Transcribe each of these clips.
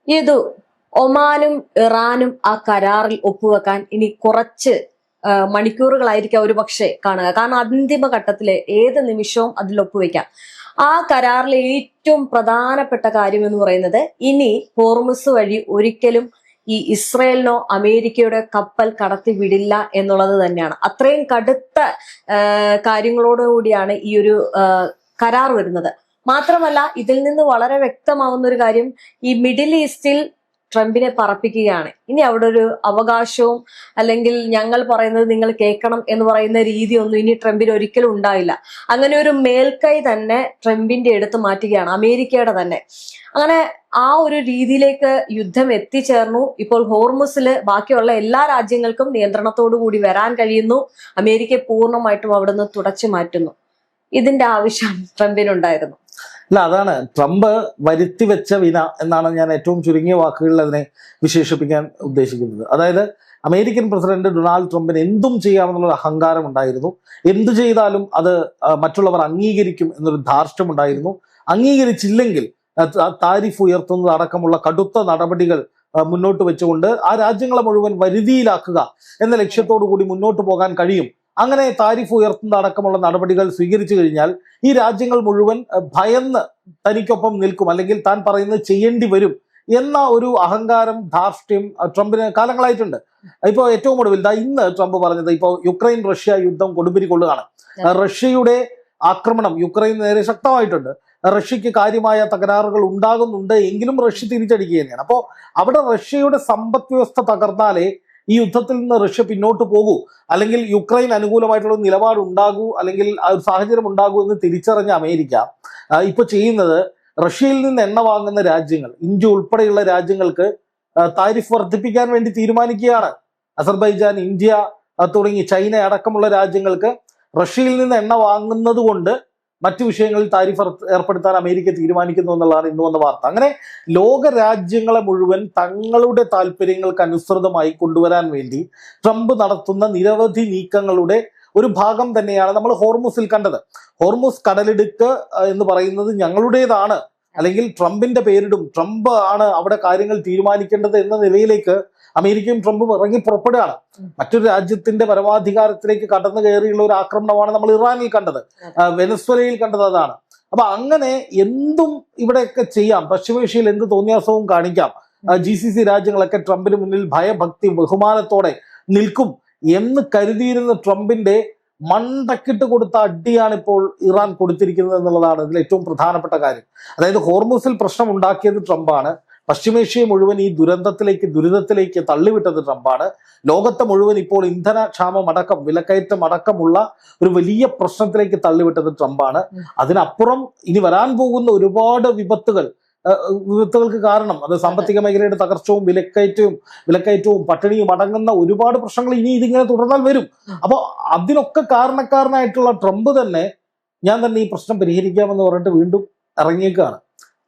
ഇത് ഒമാനും ഇറാനും ആ കരാറിൽ ഒപ്പുവെക്കാൻ ഇനി കുറച്ച് മണിക്കൂറുകളായിരിക്കാം ഒരു പക്ഷേ കാണുക. കാരണം അന്തിമ ഘട്ടത്തിലെ ഏത് നിമിഷവും അതിൽ ഒപ്പുവെക്കാം. ആ കരാറിലെ ഏറ്റവും പ്രധാനപ്പെട്ട കാര്യം എന്ന് പറയുന്നത് ഇനി ഹോർമുസ് വഴി ഒരിക്കലും ഈ ഇസ്രയേലിനോ അമേരിക്കയുടെ കപ്പൽ കടത്തി വിടില്ല എന്നുള്ളത് തന്നെയാണ്. അത്രയും കടുത്ത കാര്യങ്ങളോടുകൂടിയാണ് ഈ ഒരു കരാർ വരുന്നത്. മാത്രമല്ല ഇതിൽ നിന്ന് വളരെ വ്യക്തമാവുന്ന ഒരു കാര്യം, ഈ മിഡിൽ ഈസ്റ്റിൽ ട്രംപിനെ പറപ്പിക്കുകയാണ്. ഇനി അവിടെ ഒരു അവകാശവും അല്ലെങ്കിൽ ഞങ്ങൾ പറയുന്നത് നിങ്ങൾ കേൾക്കണം എന്ന് പറയുന്ന രീതിയൊന്നും ഇനി ട്രംപിന് ഒരിക്കലും ഉണ്ടായില്ല. അങ്ങനെ ഒരു മേൽക്കൈ തന്നെ ട്രംപിന്റെ എടുത്ത് മാറ്റുകയാണ്, അമേരിക്കയുടെ തന്നെ. അങ്ങനെ ആ ഒരു രീതിയിലേക്ക് യുദ്ധം എത്തിച്ചേർന്നു. ഇപ്പോൾ ഹോർമുസില് ബാക്കിയുള്ള എല്ലാ രാജ്യങ്ങൾക്കും നിയന്ത്രണത്തോടു കൂടി വരാൻ കഴിയുന്നു. അമേരിക്ക പൂർണ്ണമായിട്ടും അവിടുന്ന് തുടച്ചു മാറ്റുന്നു. ഇതിന്റെ ആവശ്യം ട്രംപിനുണ്ടായിരുന്നു. അല്ല, അതാണ് ട്രംപ് വരുത്തി വെച്ച വിന എന്നാണ് ഞാൻ ഏറ്റവും ചുരുങ്ങിയ വാക്കുകളിൽ അതിനെ വിശേഷിപ്പിക്കാൻ ഉദ്ദേശിക്കുന്നത്. അതായത് അമേരിക്കൻ പ്രസിഡന്റ് ഡൊണാൾഡ് ട്രംപിന് എന്തും ചെയ്യാമെന്നുള്ള അഹങ്കാരം ഉണ്ടായിരുന്നു. എന്തു ചെയ്താലും അത് മറ്റുള്ളവർ അംഗീകരിക്കും എന്നൊരു ധാർഷ്ട്യം ഉണ്ടായിരുന്നു. അംഗീകരിച്ചില്ലെങ്കിൽ താരിഫ് ഉയർത്തുന്നത് അടക്കമുള്ള കടുത്ത നടപടികൾ മുന്നോട്ട് വെച്ചുകൊണ്ട് ആ രാജ്യങ്ങളെ മുഴുവൻ വരുതിയിലാക്കുക എന്ന ലക്ഷ്യത്തോടു കൂടി മുന്നോട്ട് പോകാൻ കഴിയും. അങ്ങനെ താരിഫ് ഉയർത്തുന്ന അടക്കമുള്ള നടപടികൾ സ്വീകരിച്ചു കഴിഞ്ഞാൽ ഈ രാജ്യങ്ങൾ മുഴുവൻ ഭയന്ന് തനിക്കൊപ്പം നിൽക്കും, അല്ലെങ്കിൽ താൻ പറയുന്നത് ചെയ്യേണ്ടി വരും എന്ന ഒരു അഹങ്കാരം, ധാർഷ്ട്യം ട്രംപിന് കാലങ്ങളായിട്ടുണ്ട്. ഇപ്പോൾ ഏറ്റവും ഒടുവിൽ ഇന്ന് ട്രംപ് പറഞ്ഞത്, ഇപ്പോൾ യുക്രൈൻ റഷ്യ യുദ്ധം കൊടുമ്പിരി കൊള്ളുകയാണ്. റഷ്യയുടെ ആക്രമണം യുക്രൈന് നേരെ ശക്തമായിട്ടുണ്ട്. റഷ്യക്ക് കാര്യമായ തകരാറുകൾ ഉണ്ടാകുന്നുണ്ട് എങ്കിലും റഷ്യ തിരിച്ചടിക്കുക തന്നെയാണ്. അപ്പോൾ അവിടെ റഷ്യയുടെ സമ്പദ് വ്യവസ്ഥ തകർന്നാലേ ഈ യുദ്ധത്തിൽ നിന്ന് റഷ്യ പിന്നോട്ട് പോകൂ, അല്ലെങ്കിൽ യുക്രൈൻ അനുകൂലമായിട്ടുള്ള നിലപാട് ഉണ്ടാകൂ, അല്ലെങ്കിൽ ആ ഒരു സാഹചര്യം ഉണ്ടാകൂ എന്ന് തിരിച്ചറിഞ്ഞ അമേരിക്ക ഇപ്പൊ ചെയ്യുന്നത്, റഷ്യയിൽ നിന്ന് എണ്ണ വാങ്ങുന്ന രാജ്യങ്ങൾ, ഇന്ത്യ ഉൾപ്പെടെയുള്ള രാജ്യങ്ങൾക്ക് താരിഫ് വർദ്ധിപ്പിക്കാൻ വേണ്ടി തീരുമാനിക്കുകയാണ്. അസർബൈജാൻ, ഇന്ത്യ തുടങ്ങി ചൈന അടക്കമുള്ള രാജ്യങ്ങൾക്ക് റഷ്യയിൽ നിന്ന് എണ്ണ വാങ്ങുന്നത് കൊണ്ട് മറ്റു വിഷയങ്ങളിൽ താരിഫ് ഏർപ്പെടുത്താൻ അമേരിക്ക തീരുമാനിക്കുന്നു എന്നുള്ളതാണ് ഇന്ന് വന്ന വാർത്ത. അങ്ങനെ ലോക രാജ്യങ്ങളെ മുഴുവൻ തങ്ങളുടെ താല്പര്യങ്ങൾക്ക് അനുസൃതമായി കൊണ്ടുവരാൻ വേണ്ടി ട്രംപ് നടത്തുന്ന നിരവധി നീക്കങ്ങളുടെ ഒരു ഭാഗം തന്നെയാണ് നമ്മൾ ഹോർമുസിൽ കണ്ടത്. ഹോർമുസ് കടലിടുക്ക് എന്ന് പറയുന്നത് ഞങ്ങളുടേതാണ്, അല്ലെങ്കിൽ ട്രംപിന്റെ പേരിടും, ട്രംപ് ആണ് അവിടെ കാര്യങ്ങൾ തീരുമാനിക്കേണ്ടത് എന്ന നിലയിലേക്ക് അമേരിക്കയും ട്രംപും ഇറങ്ങി പുറപ്പെടുകയാണ്. മറ്റൊരു രാജ്യത്തിന്റെ പരമാധികാരത്തിലേക്ക് കടന്നു കയറിയുള്ള ഒരു ആക്രമണമാണ് നമ്മൾ ഇറാനിൽ കണ്ടത്, വെനസ്വലയിൽ കണ്ടത് അതാണ്. അപ്പൊ അങ്ങനെ എന്തും ഇവിടെയൊക്കെ ചെയ്യാം, പശ്ചിമേഷ്യയിൽ എന്ത് തോന്നിയാസവും കാണിക്കാം. GCC രാജ്യങ്ങളൊക്കെ ട്രംപിന് മുന്നിൽ ഭയഭക്തി ബഹുമാനത്തോടെ നിൽക്കും എന്ന് കരുതിയിരുന്ന ട്രംപിന്റെ മണ്ടക്കിട്ട് കൊടുത്ത അടിയാണ് ഇപ്പോൾ ഇറാൻ കൊടുത്തിരിക്കുന്നത് എന്നുള്ളതാണ് ഇതിൽ ഏറ്റവും പ്രധാനപ്പെട്ട കാര്യം. അതായത് ഹോർമുസിൽ പ്രശ്നം ഉണ്ടാക്കിയത് ട്രംപാണ്. പശ്ചിമേഷ്യയെ മുഴുവൻ ഈ ദുരിതത്തിലേക്ക് തള്ളിവിട്ടത് ട്രംപാണ്. ലോകത്തെ മുഴുവൻ ഇപ്പോൾ ഇന്ധനക്ഷാമം അടക്കം, വിലക്കയറ്റം അടക്കമുള്ള ഒരു വലിയ പ്രശ്നത്തിലേക്ക് തള്ളിവിട്ടത് ട്രംപാണ്. അതിനപ്പുറം ഇനി വരാൻ പോകുന്ന ഒരുപാട് വിപത്തുകൾക്ക് കാരണം അത് സാമ്പത്തിക മേഖലയുടെ തകർച്ചവും വിലക്കയറ്റവും പട്ടിണിയും അടങ്ങുന്ന ഒരുപാട് പ്രശ്നങ്ങൾ ഇനി ഇതിങ്ങനെ തുടർന്നാൽ വരും. അപ്പോൾ അതിനൊക്കെ കാരണക്കാരനായിട്ടുള്ള ട്രംപ് തന്നെ ഞാൻ തന്നെ ഈ പ്രശ്നം പരിഹരിക്കാമെന്ന് പറഞ്ഞിട്ട് വീണ്ടും ഇറങ്ങിയേക്കാണ്.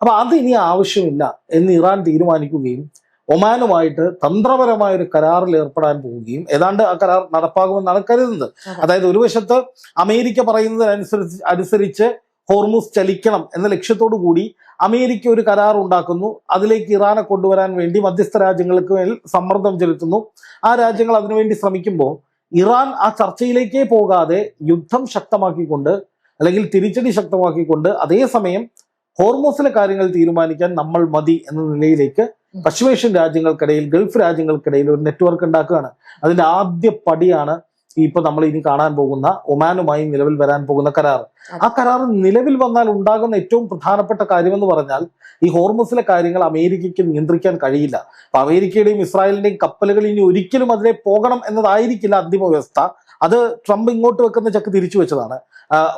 അപ്പൊ അത് ഇനി ആവശ്യമില്ല എന്ന് ഇറാൻ തീരുമാനിക്കുകയും ഒമാനുമായിട്ട് തന്ത്രപരമായ ഒരു കരാറിൽ ഏർപ്പെടാൻ പോവുകയും ഏതാണ്ട് ആ കരാർ നടപ്പാകുമെന്നാണ് കരുതുന്നത്. അതായത് ഒരു വശത്ത് അമേരിക്ക പറയുന്നതിനനുസരിച്ച് ഹോർമുസ് ചലിക്കണം എന്ന ലക്ഷ്യത്തോടു കൂടി അമേരിക്ക ഒരു കരാർ ഉണ്ടാക്കുന്നു, അതിലേക്ക് ഇറാനെ കൊണ്ടുവരാൻ വേണ്ടി മധ്യസ്ഥ രാജ്യങ്ങൾക്ക് മേൽ സമ്മർദ്ദം ചെലുത്തുന്നു. ആ രാജ്യങ്ങൾ അതിനുവേണ്ടി ശ്രമിക്കുമ്പോൾ ഇറാൻ ആ ചർച്ചയിലേക്കേ പോകാതെ യുദ്ധം ശക്തമാക്കിക്കൊണ്ട്, അല്ലെങ്കിൽ തിരിച്ചടി ശക്തമാക്കിക്കൊണ്ട്, അതേസമയം ഹോർമുസിലെ കാര്യങ്ങൾ തീരുമാനിക്കാൻ നമ്മൾ മതി എന്ന നിലയിലേക്ക് പശ്ചിമേഷ്യൻ രാജ്യങ്ങൾക്കിടയിൽ, ഗൾഫ് രാജ്യങ്ങൾക്കിടയിൽ ഒരു നെറ്റ്വർക്ക് ഉണ്ടാക്കുകയാണ്. അതിന്റെ ആദ്യ പടിയാണ് ഇപ്പൊ നമ്മൾ ഇനി കാണാൻ പോകുന്ന ഒമാനുമായി നിലവിൽ വരാൻ പോകുന്ന കരാർ. ആ കരാർ നിലവിൽ വന്നാൽ ഉണ്ടാകുന്ന ഏറ്റവും പ്രധാനപ്പെട്ട കാര്യമെന്ന് പറഞ്ഞാൽ, ഈ ഹോർമുസിലെ കാര്യങ്ങൾ അമേരിക്കയ്ക്ക് നിയന്ത്രിക്കാൻ കഴിയില്ല. അപ്പൊ അമേരിക്കയുടെയും ഇസ്രായേലിന്റെയും കപ്പലുകൾ ഇനി ഒരിക്കലും അതിലെ പോകണം എന്നതായിരിക്കില്ല അന്തിമ വ്യവസ്ഥ. അത് ട്രംപ് ഇങ്ങോട്ട് വെക്കുന്ന ചെക്ക് തിരിച്ചു വെച്ചതാണ്.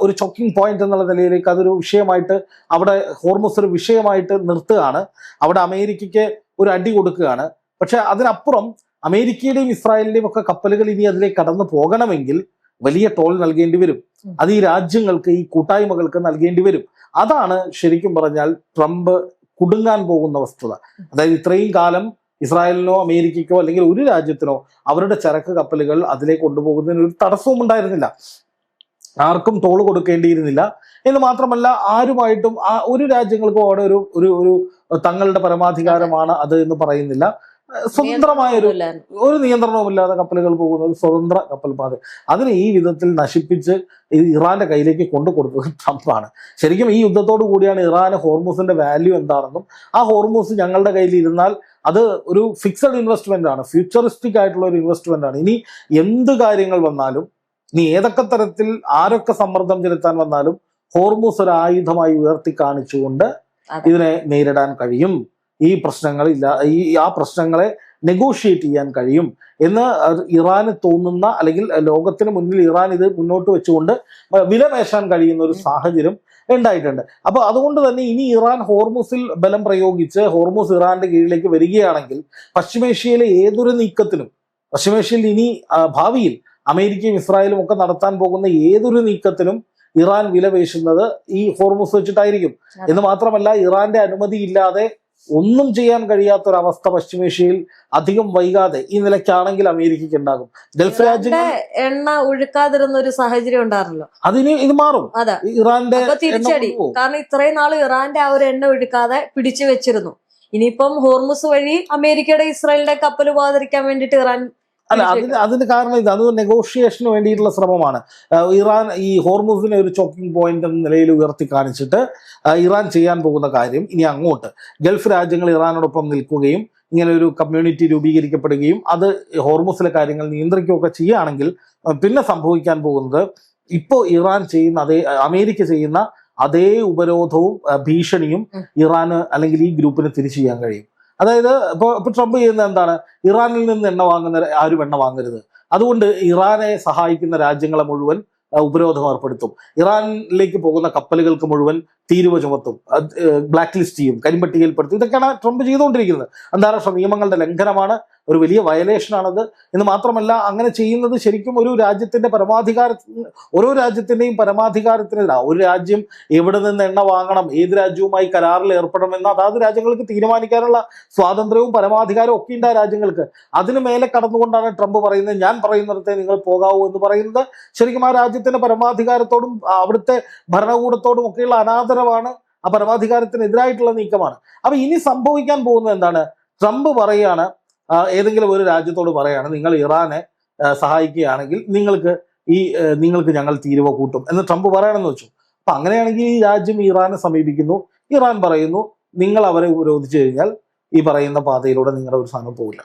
ഒരു ചോക്കിംഗ് പോയിന്റ് എന്നുള്ള നിലയിലേക്ക് അതൊരു വിഷയമായിട്ട്, അവിടെ ഹോർമുസ് ഒരു വിഷയമായിട്ട് നിർത്തുകയാണ്. അവിടെ അമേരിക്കയ്ക്ക് ഒരു അടി കൊടുക്കുകയാണ്. പക്ഷെ അതിനപ്പുറം അമേരിക്കയുടെയും ഇസ്രായേലിന്റെയും ഒക്കെ കപ്പലുകൾ ഇനി അതിലേക്ക് കടന്നു പോകണമെങ്കിൽ വലിയ ടോൾ നൽകേണ്ടി വരും. അത് ഈ രാജ്യങ്ങൾക്ക്, ഈ കൂട്ടായ്മകൾക്ക് നൽകേണ്ടി വരും. അതാണ് ശരിക്കും പറഞ്ഞാൽ ട്രംപ് കുടുങ്ങാൻ പോകുന്ന വസ്തുത. അതായത് ഇത്രയും കാലം ഇസ്രായേലിനോ അമേരിക്കയ്ക്കോ അല്ലെങ്കിൽ ഒരു രാജ്യത്തിനോ അവരുടെ ചരക്ക് കപ്പലുകൾ അതിലേക്ക് കൊണ്ടുപോകുന്നതിന് ഒരു തടസ്സവും ഉണ്ടായിരുന്നില്ല. ആർക്കും തോള് കൊടുക്കേണ്ടിയിരുന്നില്ല എന്ന് മാത്രമല്ല ആരുമായിട്ടും ഒരു രാജ്യങ്ങൾക്കും അവിടെ ഒരു തങ്ങളുടെ പരമാധികാരമാണ് അത് എന്ന് പറയുന്നില്ല. സ്വതന്ത്രമായ ഒരു നിയന്ത്രണവുമില്ലാതെ കപ്പലുകൾ പോകുന്ന ഒരു സ്വതന്ത്ര കപ്പൽ പാത, അതിനെ ഈ വിധത്തിൽ നശിപ്പിച്ച് ഇറാന്റെ കയ്യിലേക്ക് കൊണ്ടു കൊടുത്തത് ട്രംപാണ്. ശരിക്കും ഈ യുദ്ധത്തോടു കൂടിയാണ് ഇറാന് ഹോർമൂസിന്റെ വാല്യൂ എന്താണെന്നും ആ ഹോർമൂസ് ഞങ്ങളുടെ കയ്യിൽ ഇരുന്നാൽ അത് ഒരു ഫിക്സഡ് ഇൻവെസ്റ്റ്മെന്റ് ആണ്, ഫ്യൂച്ചറിസ്റ്റിക് ആയിട്ടുള്ള ഒരു ഇൻവെസ്റ്റ്മെന്റ് ആണ്. ഇനി എന്ത് കാര്യങ്ങൾ വന്നാലും, ഇനി ഏതൊക്കെ തരത്തിൽ ആരൊക്കെ സമ്മർദ്ദം ചെലുത്താൻ വന്നാലും ഹോർമൂസ് ഒരു ആയുധമായി ഉയർത്തി കാണിച്ചുകൊണ്ട് ഇതിനെ നേരിടാൻ കഴിയും. ഈ പ്രശ്നങ്ങളില്ല, ആ പ്രശ്നങ്ങളെ നെഗോഷിയേറ്റ് ചെയ്യാൻ കഴിയും എന്ന് ഇറാന് തോന്നുന്ന, അല്ലെങ്കിൽ ലോകത്തിന് മുന്നിൽ ഇറാൻ ഇത് മുന്നോട്ട് വെച്ചുകൊണ്ട് വിലപേശാൻ കഴിയുന്ന ഒരു സാഹചര്യം ഉണ്ടായിട്ടുണ്ട്. അപ്പൊ അതുകൊണ്ട് തന്നെ ഇനി ഇറാൻ ഹോർമൂസിൽ ബലം പ്രയോഗിച്ച് ഹോർമൂസ് ഇറാന്റെ കീഴിലേക്ക് വരികയാണെങ്കിൽ പശ്ചിമേഷ്യയിലെ ഏതൊരു നീക്കത്തിനും, പശ്ചിമേഷ്യയിൽ ഇനി ഭാവിയിൽ അമേരിക്കയും ഇസ്രായേലും ഒക്കെ നടത്താൻ പോകുന്ന ഏതൊരു നീക്കത്തിനും ഇറാൻ വിലപേശുന്നത് ഈ ഹോർമൂസ് വെച്ചിട്ടായിരിക്കും. എന്ന് മാത്രമല്ല ഇറാന്റെ അനുമതി ഇല്ലാതെ ഒന്നും ചെയ്യാൻ കഴിയാത്തൊരവസ്ഥ പശ്ചിമേഷ്യയിൽ അധികം വൈകാതെ ഈ നിലയ്ക്കാണെങ്കിൽ അമേരിക്കയ്ക്ക് ഉണ്ടാകും. ഗൾഫ് രാജ്യങ്ങൾ എണ്ണ ഒഴുക്കാതിരുന്ന ഒരു സാഹചര്യം ഉണ്ടായിരുന്നല്ലോ, അതിന് ഇത് മാറും. ഇറാന്റെ തിരിച്ചടി, കാരണം ഇത്രയും നാൾ ഇറാന്റെ ആ ഒരു എണ്ണ ഒഴുക്കാതെ പിടിച്ചു വെച്ചിരുന്നു. ഇനിയിപ്പം ഹോർമുസ് വഴി അമേരിക്കയുടെ ഇസ്രായേലിന്റെ കപ്പൽ പോകാതിരിക്കാൻ വേണ്ടിയിട്ട് ഇറാൻ അല്ല, അതിന് കാരണം ഇത് അത് നെഗോഷിയേഷന് വേണ്ടിയിട്ടുള്ള ശ്രമമാണ്. ഇറാൻ ഈ ഹോർമുസിനെ ഒരു ചോക്കിംഗ് പോയിന്റ് എന്ന നിലയിൽ ഉയർത്തി കാണിച്ചിട്ട് ഇറാൻ ചെയ്യാൻ പോകുന്ന കാര്യം ഇനി അങ്ങോട്ട് ഗൾഫ് രാജ്യങ്ങൾ ഇറാനോടൊപ്പം നിൽക്കുകയും ഇങ്ങനെ ഒരു കമ്മ്യൂണിറ്റി രൂപീകരിക്കപ്പെടുകയും അത് ഹോർമുസിലെ കാര്യങ്ങൾ നിയന്ത്രിക്കുകയൊക്കെ ചെയ്യുകയാണെങ്കിൽ പിന്നെ സംഭവിക്കാൻ പോകുന്നത് ഇപ്പോൾ ഇറാൻ ചെയ്യുന്ന അമേരിക്ക ചെയ്യുന്ന അതേ ഉപരോധവും ഭീഷണിയും ഇറാന് അല്ലെങ്കിൽ ഈ ഗ്രൂപ്പിന് തിരിച്ചു ചെയ്യാൻ കഴിയും. അതായത് ഇപ്പൊ ട്രംപ് ചെയ്യുന്നത് എന്താണ്? ഇറാനിൽ നിന്ന് എണ്ണ വാങ്ങുന്ന ആരും എണ്ണ വാങ്ങരുത്, അതുകൊണ്ട് ഇറാനെ സഹായിക്കുന്ന രാജ്യങ്ങളെ മുഴുവൻ ഉപരോധം ഏർപ്പെടുത്തും, ഇറാനിലേക്ക് പോകുന്ന കപ്പലുകൾക്ക് മുഴുവൻ തീരുവ ചുമത്തും, ബ്ലാക്ക് ലിസ്റ്റ് ചെയ്യും, കരിമ്പട്ടികയിൽപ്പെടുത്തും. ഇതൊക്കെയാണ് ട്രംപ് ചെയ്തുകൊണ്ടിരിക്കുന്നത്. അന്താരാഷ്ട്ര നിയമങ്ങളുടെ ലംഘനമാണ്, ഒരു വലിയ വയലേഷനാണത്. എന്ന് മാത്രമല്ല അങ്ങനെ ചെയ്യുന്നത് ശരിക്കും ഒരു രാജ്യത്തിന്റെ ഓരോ രാജ്യത്തിന്റെയും പരമാധികാരത്തിനെതിരാ. ഒരു രാജ്യം എവിടെ നിന്ന് എണ്ണ വാങ്ങണം, ഏത് രാജ്യവുമായി കരാറിൽ ഏർപ്പെടണമെന്ന് അതാത് രാജ്യങ്ങൾക്ക് തീരുമാനിക്കാനുള്ള സ്വാതന്ത്ര്യവും പരമാധികാരവും ഒക്കെ ഉണ്ട് ആ രാജ്യങ്ങൾക്ക്. അതിന് മേലെ കടന്നുകൊണ്ടാണ് ട്രംപ് പറയുന്നത് ഞാൻ പറയുന്നിടത്തെ നിങ്ങൾ പോകാവൂ എന്ന് പറയുന്നത്. ശരിക്കും ആ രാജ്യത്തിന്റെ പരമാധികാരത്തോടും അവിടുത്തെ ഭരണകൂടത്തോടും ഒക്കെയുള്ള അനാദരവാണ്, ആ പരമാധികാരത്തിനെതിരായിട്ടുള്ള നീക്കമാണ്. അപ്പൊ ഇനി സംഭവിക്കാൻ പോകുന്നത് എന്താണ്? ട്രംപ് പറയാണ്, ഏതെങ്കിലും ഒരു രാജ്യത്തോട് പറയാണ് നിങ്ങൾ ഇറാനെ സഹായിക്കുകയാണെങ്കിൽ നിങ്ങൾക്ക് ഞങ്ങൾ തീരുവ കൂട്ടും എന്ന് ട്രംപ് പറയണമെന്ന് വെച്ചു. അപ്പൊ അങ്ങനെയാണെങ്കിൽ ഈ രാജ്യം ഇറാനെ സമീപിക്കുന്നു, ഇറാൻ പറയുന്നു നിങ്ങൾ അവരെ ഉപരോധിച്ചു കഴിഞ്ഞാൽ ഈ പറയുന്ന പാതയിലൂടെ നിങ്ങളുടെ ഒരു സാധനം പോകില്ല.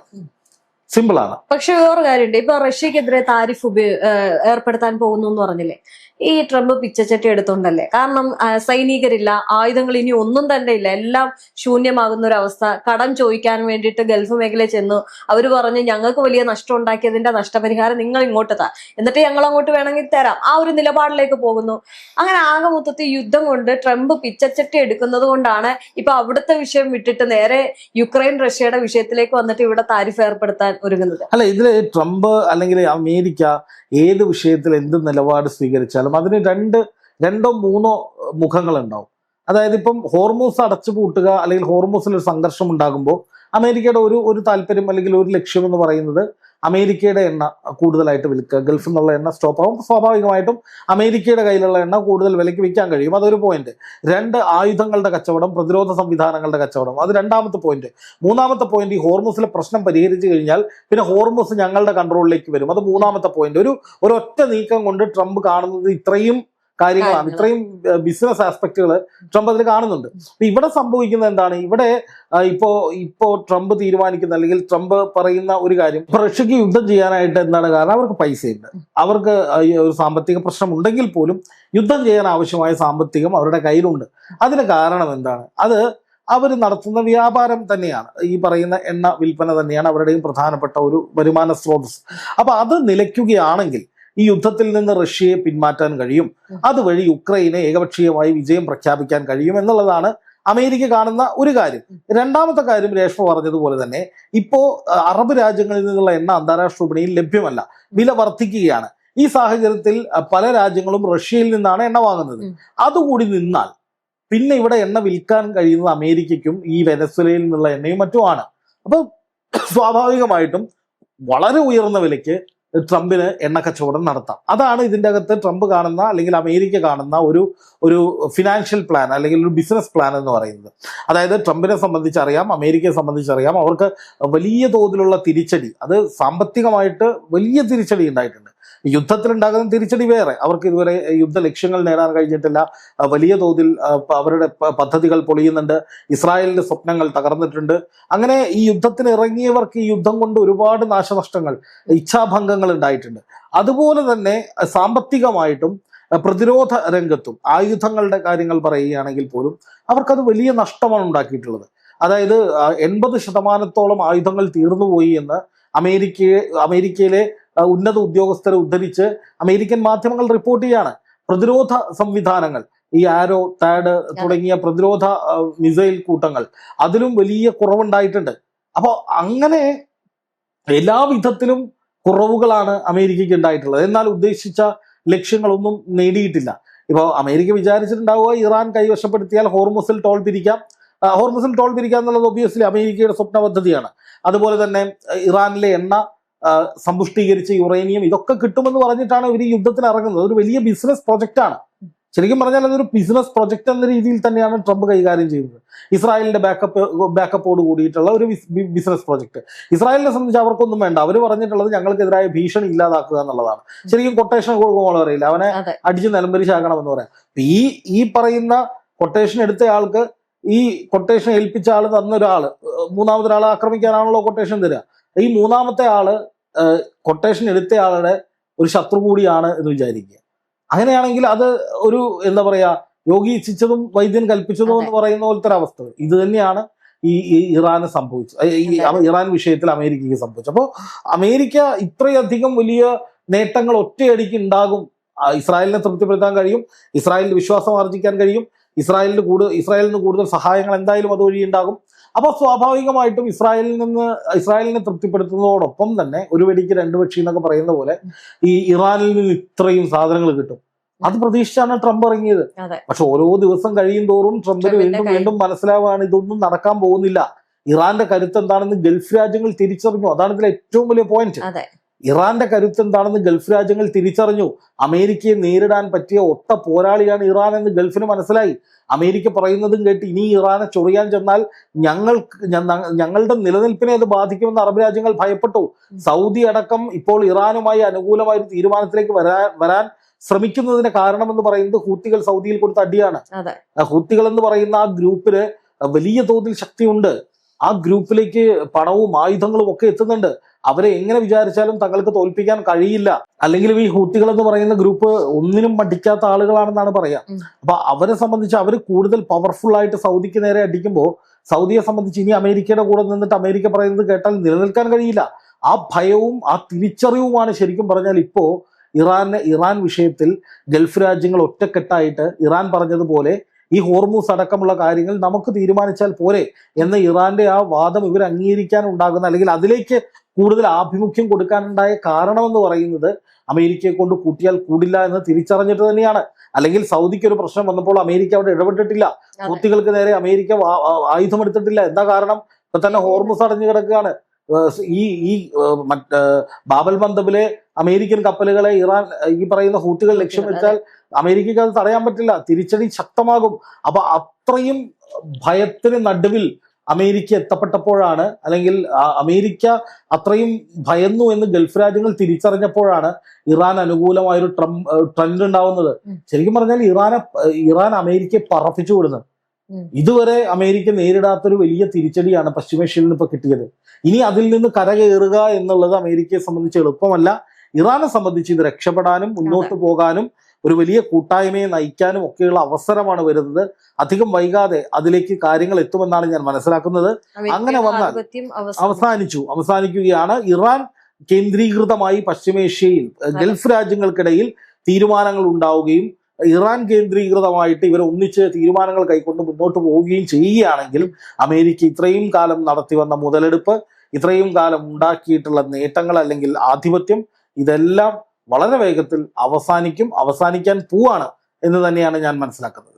സിമ്പിൾ ആണ്. പക്ഷെ വേറെ കാര്യമുണ്ട്, ഇപ്പൊ റഷ്യക്കെതിരെ താരിഫ് ഏർപ്പെടുത്താൻ പോകുന്നു എന്ന് പറഞ്ഞില്ലേ, ഈ ട്രംപ് പിച്ചച്ചട്ടി എടുത്തോണ്ടല്ലേ? കാരണം സൈനികരില്ല, ആയുധങ്ങൾ ഇനി ഒന്നും തന്നെ ഇല്ല, എല്ലാം ശൂന്യമാകുന്ന ഒരു അവസ്ഥ. കടം ചോദിക്കാൻ വേണ്ടിയിട്ട് ഗൾഫ് മേഖലയിൽ ചെന്നു, അവര് പറഞ്ഞ് ഞങ്ങൾക്ക് വലിയ നഷ്ടം ഉണ്ടാക്കിയതിന്റെ നഷ്ടപരിഹാരം നിങ്ങൾ ഇങ്ങോട്ട് താ, എന്നിട്ട് ഞങ്ങൾ അങ്ങോട്ട് വേണമെങ്കിൽ തരാം, ആ ഒരു നിലപാടിലേക്ക് പോകുന്നു. അങ്ങനെ ആകെ മൊത്തത്തിൽ യുദ്ധം കൊണ്ട് ട്രംപ് പിച്ചച്ചട്ടി എടുക്കുന്നത് കൊണ്ടാണ് ഇപ്പൊ അവിടുത്തെ വിഷയം വിട്ടിട്ട് നേരെ യുക്രൈൻ റഷ്യയുടെ വിഷയത്തിലേക്ക് വന്നിട്ട് ഇവിടെ താരിഫ് ഏർപ്പെടുത്താൻ ഒരുങ്ങുന്നത്. അല്ല, ഇതില് ട്രംപ് അല്ലെങ്കിൽ അമേരിക്ക ഏത് വിഷയത്തിൽ എന്ത് നിലപാട് സ്വീകരിച്ചാലും അതിന് രണ്ടോ മൂന്നോ മുഖങ്ങൾ ഉണ്ടാവും. അതായത് ഇപ്പം ഹോർമൂസ് അടച്ചു പൂട്ടുക അല്ലെങ്കിൽ ഹോർമൂസിൽ ഒരു സംഘർഷം ഉണ്ടാകുമ്പോൾ അമേരിക്കയുടെ ഒരു താല്പര്യം അല്ലെങ്കിൽ ഒരു ലക്ഷ്യം എന്ന് പറയുന്നത് അമേരിക്കയുടെ എണ്ണ കൂടുതലായിട്ട് വിൽക്കുക, ഗൾഫിൽ നിന്നുള്ള എണ്ണ സ്റ്റോപ്പ് ആകും, സ്വാഭാവികമായിട്ടും അമേരിക്കയുടെ കയ്യിലുള്ള എണ്ണ കൂടുതൽ വിലയ്ക്ക് വിൽക്കാൻ കഴിയും. അതൊരു പോയിന്റ്. ആയുധങ്ങളുടെ കച്ചവടം, പ്രതിരോധ സംവിധാനങ്ങളുടെ കച്ചവടം, അത് രണ്ടാമത്തെ പോയിന്റ്. മൂന്നാമത്തെ പോയിന്റ്, ഈ ഹോർമൂസിലെ പ്രശ്നം പരിഹരിച്ചു കഴിഞ്ഞാൽ പിന്നെ ഹോർമൂസ് ഞങ്ങളുടെ കൺട്രോളിലേക്ക് വരും, അത് മൂന്നാമത്തെ പോയിന്റ്. ഒരൊറ്റ നീക്കം കൊണ്ട് ട്രംപ് കാണുന്നത് ഇത്രയും കാര്യങ്ങളാണ്, ഇത്രയും ബിസിനസ് ആസ്പെക്റ്റുകൾ ട്രംപ് അതിൽ കാണുന്നുണ്ട്. അപ്പൊ ഇവിടെ സംഭവിക്കുന്നത് എന്താണ്? ഇവിടെ ഇപ്പോ ട്രംപ് തീരുമാനിക്കുന്ന അല്ലെങ്കിൽ ട്രംപ് പറയുന്ന ഒരു കാര്യം, റഷ്യക്ക് യുദ്ധം ചെയ്യാനായിട്ട് എന്താണ് കാരണം? അവർക്ക് പൈസയുണ്ട്, അവർക്ക് ഒരു സാമ്പത്തിക പ്രശ്നം ഉണ്ടെങ്കിൽ പോലും യുദ്ധം ചെയ്യാൻ ആവശ്യമായ സാമ്പത്തികം അവരുടെ കയ്യിലുണ്ട്. അതിന് കാരണം എന്താണ്? അത് അവർ നടത്തുന്ന വ്യാപാരം തന്നെയാണ്, ഈ പറയുന്ന എണ്ണ വിൽപ്പന തന്നെയാണ് അവരുടെയും പ്രധാനപ്പെട്ട ഒരു വരുമാന സ്രോതസ്. അപ്പൊ അത് നിലയ്ക്കുകയാണെങ്കിൽ ഈ യുദ്ധത്തിൽ നിന്ന് റഷ്യയെ പിന്മാറ്റാൻ കഴിയും, അതുവഴി യുക്രൈനെ ഏകപക്ഷീയമായി വിജയം പ്രഖ്യാപിക്കാൻ കഴിയും എന്നുള്ളതാണ് അമേരിക്ക കാണുന്ന ഒരു കാര്യം. രണ്ടാമത്തെ കാര്യം, രേഷ്മ പറഞ്ഞതുപോലെ തന്നെ ഇപ്പോ അറബ് രാജ്യങ്ങളിൽ നിന്നുള്ള എണ്ണ അന്താരാഷ്ട്ര വിപണിയിൽ ലഭ്യമല്ല, വില വർദ്ധിക്കുകയാണ്. ഈ സാഹചര്യത്തിൽ പല രാജ്യങ്ങളും റഷ്യയിൽ നിന്നാണ് എണ്ണ വാങ്ങുന്നത്. അതുകൂടി നിന്നാൽ പിന്നെ ഇവിടെ എണ്ണ വിൽക്കാൻ കഴിയുന്നത് അമേരിക്കയ്ക്കും ഈ വെനസ്വേലയിൽ നിന്നുള്ള എണ്ണയും മറ്റുമാണ്. അപ്പൊ സ്വാഭാവികമായിട്ടും വളരെ ഉയർന്ന വിലയ്ക്ക് ട്രംപിന് എണ്ണക്കച്ചവടം നടത്താം. അതാണ് ഇതിൻ്റെ അകത്ത് ട്രംപ് കാണുന്ന അല്ലെങ്കിൽ അമേരിക്ക കാണുന്ന ഒരു ഫിനാൻഷ്യൽ പ്ലാൻ അല്ലെങ്കിൽ ഒരു ബിസിനസ് പ്ലാൻ എന്ന് പറയുന്നത്. അതായത് ട്രംപിനെ സംബന്ധിച്ചറിയാം, അമേരിക്കയെ സംബന്ധിച്ചറിയാം, അവർക്ക് വലിയ തോതിലുള്ള തിരിച്ചടി, അത് സാമ്പത്തികമായിട്ട് വലിയ തിരിച്ചടി ഉണ്ടായിട്ടുണ്ട്. യുദ്ധത്തിലുണ്ടാകുന്ന തിരിച്ചടി വേറെ, അവർക്ക് ഇതുവരെ യുദ്ധ ലക്ഷ്യങ്ങൾ നേടാൻ കഴിഞ്ഞിട്ടില്ല, വലിയ തോതിൽ അവരുടെ പദ്ധതികൾ പൊളിയുന്നുണ്ട്, ഇസ്രായേലിന്റെ സ്വപ്നങ്ങൾ തകർന്നിട്ടുണ്ട്. അങ്ങനെ ഈ യുദ്ധത്തിന് ഇറങ്ങിയവർക്ക് ഈ യുദ്ധം കൊണ്ട് ഒരുപാട് നാശനഷ്ടങ്ങൾ, ഇച്ഛാഭംഗങ്ങൾ ഉണ്ടായിട്ടുണ്ട്. അതുപോലെ തന്നെ സാമ്പത്തികമായിട്ടും പ്രതിരോധ രംഗത്തും ആയുധങ്ങളുടെ കാര്യങ്ങൾ പറയുകയാണെങ്കിൽ പോലും അവർക്കത് വലിയ നഷ്ടമാണ് ഉണ്ടാക്കിയിട്ടുള്ളത്. അതായത് 80% ആയുധങ്ങൾ തീർന്നുപോയി എന്ന് അമേരിക്കയിലെ ഉന്നത ഉദ്യോഗസ്ഥരെ ഉദ്ധരിച്ച് അമേരിക്കൻ മാധ്യമങ്ങൾ റിപ്പോർട്ട് ചെയ്യാണ്. പ്രതിരോധ സംവിധാനങ്ങൾ, ഈ ആരോ, താഡ് തുടങ്ങിയ പ്രതിരോധ മിസൈൽ കൂട്ടങ്ങൾ, അതിലും വലിയ കുറവുണ്ടായിട്ടുണ്ട്. അപ്പോൾ അങ്ങനെ എല്ലാ വിധത്തിലും കുറവുകളാണ് അമേരിക്കയ്ക്ക് ഉണ്ടായിട്ടുള്ളത്. എന്നാൽ ഉദ്ദേശിച്ച ലക്ഷ്യങ്ങളൊന്നും നേടിയിട്ടില്ല. ഇപ്പോൾ അമേരിക്ക വിചാരിച്ചിട്ടുണ്ടാവുക ഇറാൻ കൈവശപ്പെടുത്തിയാൽ ഹോർമുസിൽ ടോൾ പിരിക്കാം. ഹോർമുസിൽ ടോൾ പിരിക്കുക എന്നുള്ളത് ഒബ്വിയസ്ലി അമേരിക്കയുടെ സ്വപ്ന പദ്ധതിയാണ്. അതുപോലെ തന്നെ ഇറാനിലെ എണ്ണ സമ്പുഷ്ടീകരിച്ച യുറേനിയം, ഇതൊക്കെ കിട്ടുമെന്ന് പറഞ്ഞിട്ടാണ് ഇവർ ഈ യുദ്ധത്തിന് ഇറങ്ങുന്നത്. ഒരു വലിയ ബിസിനസ് പ്രൊജക്റ്റാണ്. ശരിക്കും പറഞ്ഞാൽ അതൊരു ബിസിനസ് പ്രൊജക്ട് എന്ന രീതിയിൽ തന്നെയാണ് ട്രംപ് കൈകാര്യം ചെയ്യുന്നത്. ഇസ്രായേലിന്റെ ബാക്കപ്പോട് കൂടിയിട്ടുള്ള ഒരു ബിസിനസ് പ്രൊജക്ട്. ഇസ്രായേലിനെ സംബന്ധിച്ച് അവർക്കൊന്നും വേണ്ട. അവർ പറഞ്ഞിട്ടുള്ളത് ഞങ്ങൾക്കെതിരായ ഭീഷണി ഇല്ലാതാക്കുക എന്നുള്ളതാണ്. ശരിക്കും കൊട്ടേഷൻ കൊടുക്കുമ്പോൾ അറിയില്ല, അവനെ അടിച്ച് നിലംപരിശാക്കണമെന്ന് പറയാം. ഈ പറയുന്ന കൊട്ടേഷൻ എടുത്ത ആൾക്ക്, ഈ കൊട്ടേഷൻ ഏൽപ്പിച്ച ആൾ തന്ന ഒരാള് മൂന്നാമതൊരാളെ ആക്രമിക്കാനാണല്ലോ കൊട്ടേഷൻ തരിക. ഈ മൂന്നാമത്തെ ആള് കൊട്ടേഷൻ എടുത്ത ആളുടെ ഒരു ശത്രു കൂടിയാണ് എന്ന് വിചാരിക്കുക. അങ്ങനെയാണെങ്കിൽ അത് ഒരു എന്താ പറയാ, യോഗി ഇച്ഛിച്ചതും വൈദ്യൻ കൽപ്പിച്ചതും എന്ന് പറയുന്ന പോലത്തെ ഒരു അവസ്ഥ. ഇത് തന്നെയാണ് ഈ ഇറാന് സംഭവിച്ചത്, ഈ ഇറാൻ വിഷയത്തിൽ അമേരിക്കയ്ക്ക് സംഭവിച്ചത്. അപ്പോൾ അമേരിക്ക ഇത്രയധികം വലിയ നേട്ടങ്ങൾ ഒറ്റയടിക്ക് ഉണ്ടാകും. ഇസ്രായേലിനെ തൃപ്തിപ്പെടുത്താൻ കഴിയും, ഇസ്രായേലിന് വിശ്വാസം ആർജിക്കാൻ കഴിയും, ഇസ്രായേലിന് കൂടുതൽ സഹായങ്ങൾ എന്തായാലും അതുവഴി ഉണ്ടാകും. അപ്പോൾ സ്വാഭാവികമായിട്ടും ഇസ്രായേലിനെ തൃപ്തിപ്പെടുത്തുന്നതോടൊപ്പം തന്നെ ഒരു വെടിക്ക് രണ്ട് പക്ഷി എന്നൊക്കെ പറയുന്ന പോലെ ഈ ഇറാനിൽ നിന്ന് ഇത്രയും സാധനങ്ങൾ കിട്ടും. അത് പ്രതീക്ഷിച്ചാണ് ട്രംപ് ഇറങ്ങിയത്. പക്ഷെ ഓരോ ദിവസം കഴിയും തോറും ട്രംപിന് വീണ്ടും മനസ്സിലാവുകയാണ് ഇതൊന്നും നടക്കാൻ പോകുന്നില്ല. ഇറാന്റെ കരുത്ത് എന്താണെന്ന് ഗൾഫ് രാജ്യങ്ങൾ തിരിച്ചറിഞ്ഞു. അതാണ് ഇതിലെ ഏറ്റവും വലിയ പോയിന്റ്. ഇറാന്റെ കരുത്ത് എന്താണെന്ന് ഗൾഫ് രാജ്യങ്ങൾ തിരിച്ചറിഞ്ഞു. അമേരിക്കയെ നേരിടാൻ പറ്റിയ ഒത്ത പോരാളിയാണ് ഇറാൻ എന്ന് ഗൾഫിന് മനസ്സിലായി. അമേരിക്ക പറയുന്നതും കേട്ട് ഇനി ഇറാനെ ചൊറിയാൻ ചെന്നാൽ ഞങ്ങളുടെ നിലനിൽപ്പിനെ അത് ബാധിക്കുമെന്ന് അറബ് രാജ്യങ്ങൾ ഭയപ്പെട്ടു. സൗദി അടക്കം ഇപ്പോൾ ഇറാനുമായി അനുകൂലമായ ഒരു തീരുമാനത്തിലേക്ക് വരാൻ ശ്രമിക്കുന്നതിന് കാരണമെന്ന് പറയുന്നത് ഹൂത്തികൾ സൗദിയിൽ കൊടുത്ത അടിയാണ്. ഹൂത്തികൾ എന്ന് പറയുന്ന ആ ഗ്രൂപ്പിന് വലിയ തോതിൽ ശക്തിയുണ്ട്. ആ ഗ്രൂപ്പിലേക്ക് പണവും ആയുധങ്ങളും ഒക്കെ എത്തുന്നുണ്ട്. അവരെ എങ്ങനെ വിചാരിച്ചാലും തങ്ങൾക്ക് തോൽപ്പിക്കാൻ കഴിയില്ല. അല്ലെങ്കിലും ഈ ഹൂത്തികൾ എന്ന് പറയുന്ന ഗ്രൂപ്പ് ഒന്നിനും മടിക്കാത്ത ആളുകളാണെന്നാണ് പറയാം. അപ്പൊ അവരെ സംബന്ധിച്ച് അവർ കൂടുതൽ പവർഫുൾ ആയിട്ട് സൗദിക്ക് നേരെ അടിക്കുമ്പോൾ സൗദിയെ സംബന്ധിച്ച് ഇനി അമേരിക്കയുടെ കൂടെ നിന്നിട്ട് അമേരിക്ക പറയുന്നത് കേട്ടാൽ നിലനിൽക്കാൻ കഴിയില്ല. ആ ഭയവും ആ തിരിച്ചറിവുമാണ് ശരിക്കും പറഞ്ഞാൽ ഇപ്പോ ഇറാൻ വിഷയത്തിൽ ഗൾഫ് രാജ്യങ്ങൾ ഒറ്റക്കെട്ടായിട്ട് ഇറാൻ പറഞ്ഞതുപോലെ ഈ ഹോർമൂസ് അടക്കമുള്ള കാര്യങ്ങൾ നമുക്ക് തീരുമാനിച്ചാൽ പോരെ എന്ന ഇറാന്റെ ആ വാദം ഇവർ അംഗീകരിക്കാൻ ഉണ്ടാകുന്ന, അല്ലെങ്കിൽ അതിലേക്ക് കൂടുതൽ ആഭിമുഖ്യം കൊടുക്കാനുണ്ടായ കാരണമെന്ന് പറയുന്നത് അമേരിക്കയെ കൊണ്ട് കൂട്ടിയാൽ കൂടില്ല എന്ന് തിരിച്ചറിഞ്ഞിട്ട് തന്നെയാണ്. അല്ലെങ്കിൽ സൗദിക്ക് ഒരു പ്രശ്നം വന്നപ്പോൾ അമേരിക്ക അവിടെ ഇടപെട്ടിട്ടില്ല. ഹൂത്തികൾക്ക് നേരെ അമേരിക്ക ആയുധമെടുത്തിട്ടില്ല. എന്താ കാരണം? ഇപ്പൊ തന്നെ ഹോർമൂസ് അടഞ്ഞു കിടക്കുകയാണ്. ഈ ബാബൽ മന്ദബിലെ അമേരിക്കൻ കപ്പലുകളെ ഇറാൻ ഈ പറയുന്ന ഹൂത്തികൾ ലക്ഷ്യം വെച്ചാൽ അമേരിക്കയ്ക്ക് അത് തടയാൻ പറ്റില്ല. തിരിച്ചടി ശക്തമാകും. അപ്പൊ അത്രയും ഭയത്തിന് നടുവിൽ അമേരിക്ക എത്തപ്പെട്ടപ്പോഴാണ്, അല്ലെങ്കിൽ അമേരിക്ക അത്രയും ഭയന്നു എന്ന് ഗൾഫ് രാജ്യങ്ങൾ തിരിച്ചറിഞ്ഞപ്പോഴാണ് ഇറാൻ അനുകൂലമായൊരു ട്രെൻഡ് ഉണ്ടാവുന്നത്. ശരിക്കും പറഞ്ഞാൽ ഇറാൻ അമേരിക്കയെ പറപ്പിച്ചു വിടുന്നത്. ഇതുവരെ അമേരിക്ക നേരിടാത്തൊരു വലിയ തിരിച്ചടിയാണ് പശ്ചിമേഷ്യയിൽ നിന്ന് ഇപ്പൊ കിട്ടിയത്. ഇനി അതിൽ നിന്ന് കരകയറുക എന്നുള്ളത് അമേരിക്കയെ സംബന്ധിച്ച് എളുപ്പമല്ല. ഇറാനെ സംബന്ധിച്ച് ഇത് രക്ഷപ്പെടാനും മുന്നോട്ട് പോകാനും ഒരു വലിയ കൂട്ടായ്മയെ നയിക്കാനും ഒക്കെയുള്ള അവസരമാണ് വരുന്നത്. അധികം വൈകാതെ അതിലേക്ക് കാര്യങ്ങൾ എത്തുമെന്നാണ് ഞാൻ മനസ്സിലാക്കുന്നത്. അങ്ങനെ വന്നാൽ അവസാനിക്കുകയാണ്. ഇറാൻ കേന്ദ്രീകൃതമായി പശ്ചിമേഷ്യയിൽ ഗൾഫ് രാജ്യങ്ങൾക്കിടയിൽ തീരുമാനങ്ങൾ ഉണ്ടാവുകയും ഇറാൻ കേന്ദ്രീകൃതമായിട്ട് ഇവർ ഒന്നിച്ച് തീരുമാനങ്ങൾ കൈക്കൊണ്ട് മുന്നോട്ട് പോവുകയും ചെയ്യുകയാണെങ്കിൽ അമേരിക്ക ഇത്രയും കാലം നടത്തി വന്ന മുതലെടുപ്പ്, ഇത്രയും കാലം ഉണ്ടാക്കിയിട്ടുള്ള നേട്ടങ്ങൾ അല്ലെങ്കിൽ ആധിപത്യം, ഇതെല്ലാം വളരെ വേഗത്തിൽ അവസാനിക്കാൻ പോവാണ് എന്ന് തന്നെയാണ് ഞാൻ മനസ്സിലാക്കുന്നത്.